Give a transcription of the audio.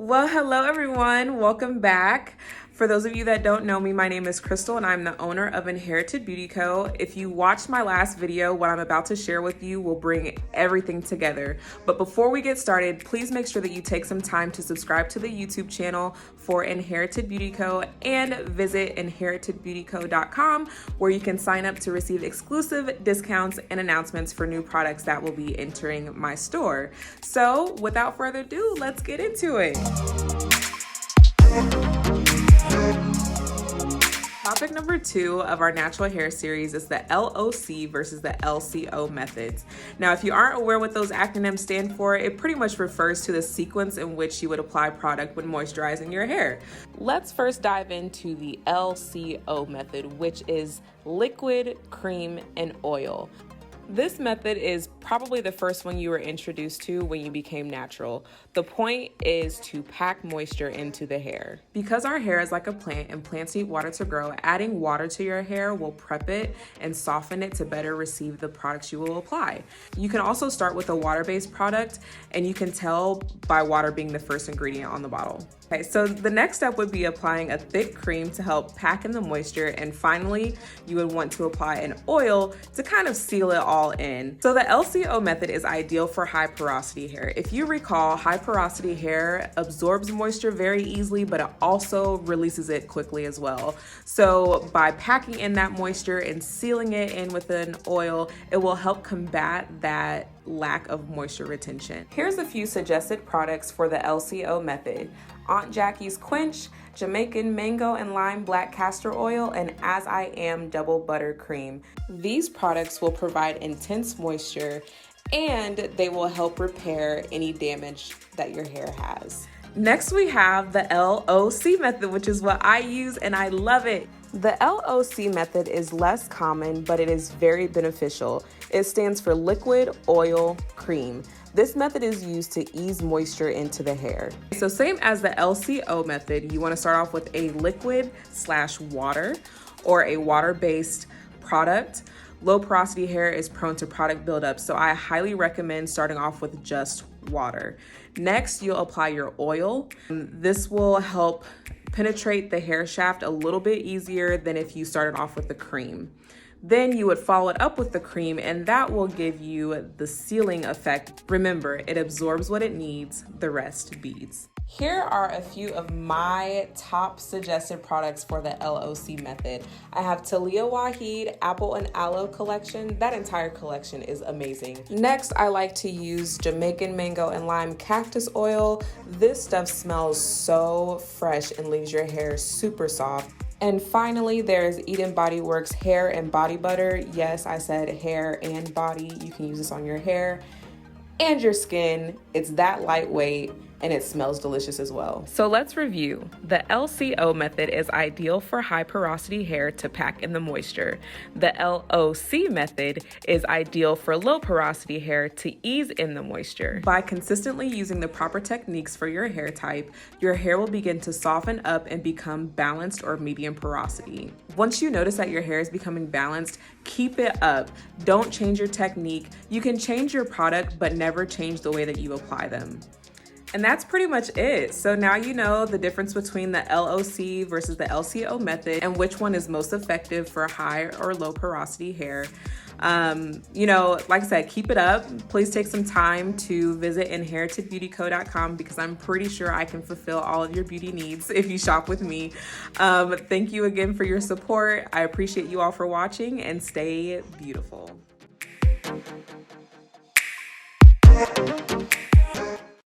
Well, hello everyone. Welcome back. For those of you that don't know me, my name is Crystal and I'm the owner of Inherited Beauty Co. If you watched my last video, what I'm about to share with you will bring everything together. But before we get started, please make sure that you take some time to subscribe to the YouTube channel for Inherited Beauty Co. and visit inheritedbeautyco.com, where you can sign up to receive exclusive discounts and announcements for new products that will be entering my store. So without further ado, let's get into it. Topic number 2 of our natural hair series is the LOC versus the LCO methods. Now, if you aren't aware what those acronyms stand for, it pretty much refers to the sequence in which you would apply product when moisturizing your hair. Let's first dive into the LCO method, which is liquid, cream, and oil. This method is probably the first one you were introduced to when you became natural. The point is to pack moisture into the hair. Because our hair is like a plant and plants need water to grow, adding water to your hair will prep it and soften it to better receive the products you will apply. You can also start with a water-based product, and you can tell by water being the first ingredient on the bottle. Okay, so the next step would be applying a thick cream to help pack in the moisture, and finally, you would want to apply an oil to kind of seal it all in. So the LCO method is ideal for high porosity hair. If you recall, high porosity hair absorbs moisture very easily, but it also releases it quickly as well. So by packing in that moisture and sealing it in with an oil, it will help combat that lack of moisture retention. Here's a few suggested products for the LCO method: Aunt Jackie's Quench, Jamaican Mango and Lime Black Castor Oil, and AsIAm Double Butter Cream. These products will provide intense moisture and they will help repair any damage that your hair has. Next, we have the LOC method, which is what I use and I love it. The LOC method is less common, but it is very beneficial. It stands for liquid, oil, cream. This method is used to ease moisture into the hair. So same as the LCO method, you want to start off with a liquid/water or a water-based product. Low porosity hair is prone to product buildup, so I highly recommend starting off with just water. Next, you'll apply your oil. This will help penetrate the hair shaft a little bit easier than if you started off with the cream. Then you would follow it up with the cream, and that will give you the sealing effect. Remember, it absorbs what it needs, the rest beads. Here are a few of my top suggested products for the LOC method. I have Talia Waheed Apple and Aloe collection. That entire collection is amazing. Next, I like to use Jamaican Mango and Lime Cactus Oil. This stuff smells so fresh and leaves your hair super soft. And finally, there's Bodyworks Hair and Body Butter. Yes, I said hair and body. You can use this on your hair and your skin. It's that lightweight and it smells delicious as well. So let's review. The LCO method is ideal for high porosity hair to pack in the moisture. The LOC method is ideal for low porosity hair to ease in the moisture. By consistently using the proper techniques for your hair type, your hair will begin to soften up and become balanced or medium porosity. Once you notice that your hair is becoming balanced, keep it up. Don't change your technique. You can change your product, but never change the way that you apply them. And that's pretty much it. So now you know the difference between the LOC versus the LCO method and which one is most effective for high or low porosity hair. Like I said, keep it up. Please take some time to visit inheritedbeautyco.com because I'm pretty sure I can fulfill all of your beauty needs if you shop with me. Thank you again for your support. I appreciate you all for watching, and stay beautiful.